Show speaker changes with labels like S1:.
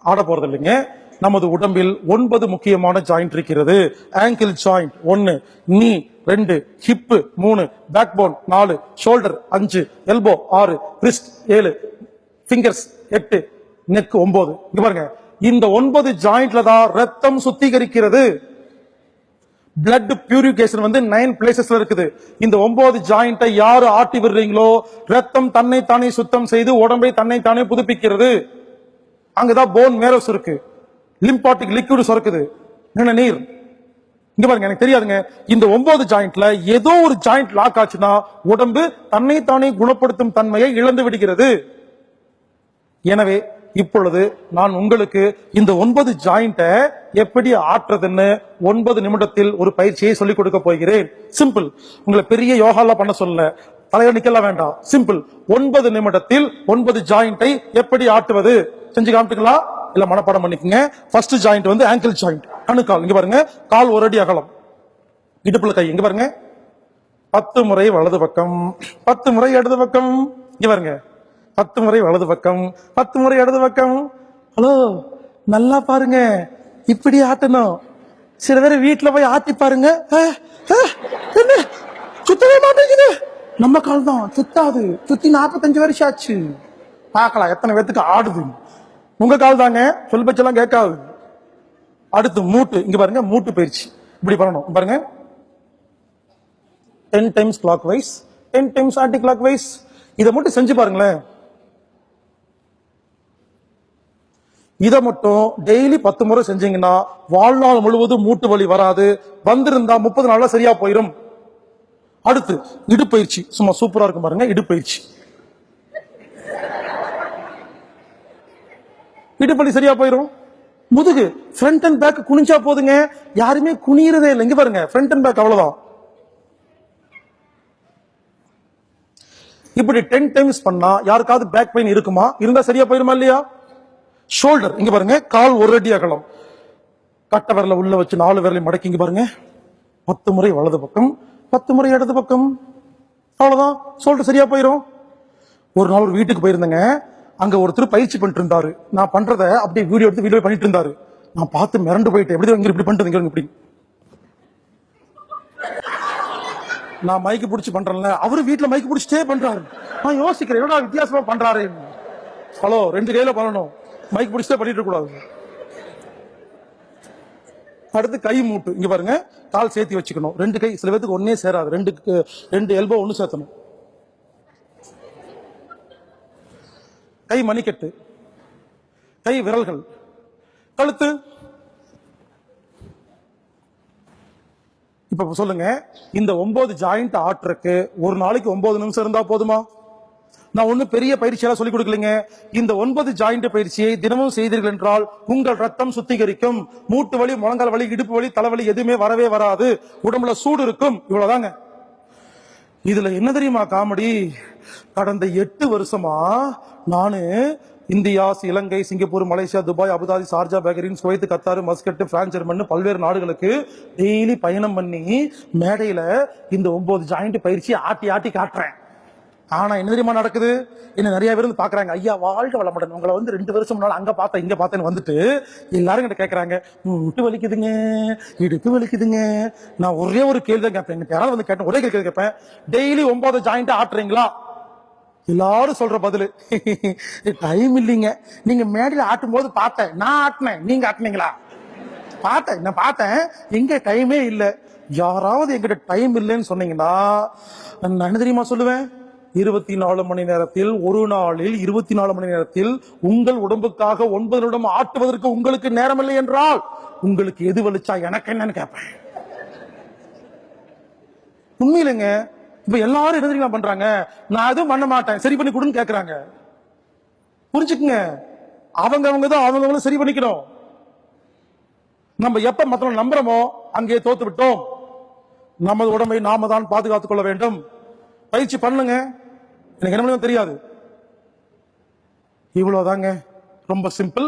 S1: ஆட போறது இல்லைங்க. நமது உடம்பில் 9 முக்கியமான ஜாயிண்ட் இருக்கிறது. Angle joint 1, knee 2, hip 3, backbone 4, shoulder 5, elbow 6, wrist 7, fingers 8, neck 9. இங்க பாருங்க, இந்த 9 ஜாயிண்ட்ல தான் ரத்தம் சுத்திகரிக்கிறது. பிளட் பியூரிபிகேஷன் 9 பிளேசஸ்ல இருக்குது. இந்த 9 ஜாயிண்டை யாரு ஆட்டி விடுறீங்களோ ரத்தம் தன்னை தானே சுத்தம் செய்து உடம்பை தன்னை தானே புதுப்பிக்கிறது. அங்கதான் போன் மேரோஸ் இருக்கு, லிம்பாட்டிக் லிக்விட் சுரக்குது, நீர். இங்க பாருங்க, எனக்கு தெரியாதுங்க, இந்த 9 ஜாயிண்ட்ல ஏதோ ஒரு ஜாயிண்ட் லாக் ஆச்சுன்னா உடம்பு தன்னை தானே குணப்படுத்தும் தன்மையை இழந்து விடுகிறது. எனவே இப்பொழுது நான் உங்களுக்கு இந்த 9 ஜாயிண்ட எப்படி ஆற்றுறதுன்னு 9 நிமிடத்தில் ஒரு பயிற்சியை சொல்லிக் கொடுக்க போகிறேன். சிம்பிள். உங்களை பெரிய யோகாலாம் பண்ண சொல்லல, தலையில நிக்கலாம் வேண்டாம். சிம்பிள். 9 நிமிடத்தில் 9 ஜாயிண்டை எப்படி ஆட்டுவது செஞ்சு காமிட்டுக்கலாம். இல்ல மனப்பாடம் பண்ணிக்கங்க. ஃபர்ஸ்ட் ஜாயிண்ட் ஆங்கிள் ஜாயிண்ட், கணுக்கால். இங்க பாருங்க, கால் 1 அடி அகலம், இடுப்புல கை. இங்க பாருங்க, 10 முறை வலது பக்கம், 10 முறை இடது பக்கம். இங்க பாருங்க, 10 முறை வலது பக்கம், 10 முறை இடது பக்கம். ஹலோ, நல்லா பாருங்க, இப்படி ஆட்டணும். சில பேர் வீட்டுல போய் ஆட்டி பாருங்க, என்ன சுத்தவே மாட்டேங்குது. நம்ம கால் தான் சுத்தாது, சுத்தி 45 வருஷம் ஆச்சு. பார்க்கலாம் எத்தனை பேத்துக்கு ஆடுது. உங்க கால் தாங்க, சொல் பச்செல்லாம் கேட்காது. அடுத்து மூட்டு. இங்க பாருங்க, மூட்டு பயிற்சி இப்படி பண்ணணும். பாருங்க, 10 times clockwise, 10 times anticlockwise. இதை மட்டும் செஞ்சு பாருங்களேன். இதை மட்டும் டெய்லி 10 முறை செஞ்சீங்கன்னா வாழ்நாள் முழுவதும் மூட்டு வலி வராது. வந்திருந்தா 30 நாள்ல சரியா போயிடும். அடுத்து இடுப்பயிற்சி, சும்மா சூப்பரா இருக்கும் பாருங்க. இடுப்பயிற்சி, இடுப்பலி சரியா போயிடும். முதுகு, ஃப்ரண்ட் அண்ட் பேக் குனிஞ்சா போதுங்க. யாருமே குனியறதே இல்லை. இங்க பாருங்க, ஃப்ரண்ட் அண்ட் பேக் அவ்வளவுதான். இப்படி 10 டைம்ஸ் பண்ணா யாருக்காவது பேக் பெயின் இருக்குமா? இருந்தா சரியா போயிருமா இல்லையா? ஷோல்டர். இங்க பாருங்க, கால் 1 அடி அகலம், கட்டை விரல உள்ள வச்சு 4 விரலை மடக்கி. இங்க பாருங்க, 10 முறை வலது பக்கம், 10 முறை இடது பக்கம். அவ்வளவுதான், ஷோல்டர் சரியா போயிடும். ஒரு நாள் ஒரு வீட்டுக்கு போயிருந்தேங்க. அங்க ஒருத்தர் பயிற்சி பண்ணிட்டு இருந்தாரு. நான் பண்றத அப்படியே வீடியோ எடுத்து வீடியோ பண்ணிட்டு இருந்தாரு. நான் பார்த்து மிரண்டு போயிட்டேன். இப்படி பண்ணிட்டு இப்படி நான் மைக்கு பிடிச்சி பண்றேன்ல, அவரு வீட்டுல மைக்கு பிடிச்சிட்டே பண்றாரு. நான் யோசிக்கிறேன், எவ்வளவு வித்தியாசமா பண்றாரு. ஹலோ, 2 கையில பண்ணணும், மைக் பிடிச்சிட்டே பண்ணிட்டு கூடாது. அடுத்து கை மூட்டு. இங்க பாருங்க, கால் சேர்த்து வச்சுக்கணும். 2 கை, சில பேருக்கு ஒன்னே சேராது. 2 எல்போ ஒன்னு சேர்த்தணும். கை மணிக்கட்டு, கை விரல்கள், கழுத்து. இப்ப சொல்லுங்க, இந்த 9 ஜாயிண்ட் ஆட்டுறக்கு ஒரு நாளைக்கு 9 நிமிஷம் இருந்தா போதுமா? நான் ஒன்னும் பெரிய பயிற்சியெல்லாம் சொல்லிக் கொடுக்கலைங்க. இந்த 9 ஜாயிண்ட் பயிற்சியை தினமும் செய்தீர்கள் என்றால் உங்கள் ரத்தம் சுத்திகரிக்கும். மூட்டு வலி, முழங்கால் வலி, இடுப்பு வலி, தலைவலி எதுவுமே வரவே வராது. உடம்புல சூடு இருக்கும். இவ்வளவுதாங்க. இதுல என்ன தெரியுமா காமெடி? கடந்த 8 வருஷமா நானு India, Ilangai, Singapore, Malaysia, Dubai, Abu Dhabi, Sharjah, Bahrain, Kuwait, Qatar, Muscat, France, German பல்வேறு நாடுகளுக்கு டெய்லி பயணம் பண்ணி மேடையில இந்த 9 ஜாயிண்ட் பயிற்சி ஆட்டி ஆட்டி காட்டுறேன். ஆனா என்ன தெரியுமா நடக்குது? என்ன நிறைய பேர் வந்து பாக்குறாங்க, ஐயா வாழ்க்கை வளமுடன், உங்களை 2 வருஷம் முன்னால அங்க பார்த்தேன் இங்க பார்த்தேன்னு வந்துட்டு எல்லாரும் கிட்ட கேட்கறாங்க, முட்டு வலிக்குதுங்க, இடுப்பு வலிக்குதுங்க. நான் ஒரே ஒரு கேள்வி தான் கேட்பேன். யாராவது வந்து கேட்டேன், ஒரே கேள்வி கேட்பேன், டெய்லி 9 ஜாயிண்ட் ஆட்டுறீங்களா? எல்லாரும் சொல்ற பதில், டைம் இல்லைங்க. நீங்க மேடையில ஆட்டும் போது பார்த்தேன், நான் ஆட்டினேன், நீங்க ஆட்டினீங்களா? பார்த்தேன், நான் பார்த்தேன், எங்க டைமே இல்லை. யாராவது எங்கிட்ட டைம் இல்லைன்னு சொன்னீங்கன்னா நான் என்ன தெரியுமா சொல்லுவேன்? 24 மணி நேரத்தில், ஒரு நாளில் 24 மணி நேரத்தில் உங்கள் உடம்புக்காக 9 நிமிடம் ஆட்டுவதற்கு உங்களுக்கு நேரம் இல்லை என்றால் உங்களுக்கு எது வலிச்சா எனக்கு என்னன்னு கேட்பேன். உண்மையிலங்க. இப்ப எல்லாரும் என்ன தெரியுமா பண்றாங்க? நான் எதுவும் பண்ண மாட்டேன், சரி பண்ணி கொடுன்னு கேட்கறாங்க. புரிஞ்சுக்குங்க, அவங்க தான் அவங்களும் சரி பண்ணிக்கணும். நம்ம எப்ப மத்தவங்க நம்புறோமோ அங்கே தோத்து விட்டோம். நமது உடம்பை நாம தான் பாதுகாத்துக் கொள்ள வேண்டும். பயிற்சி பண்ணுங்க. எனக்கு என்ன தெரியாது. இவ்வளவுதாங்க, ரொம்ப சிம்பிள்.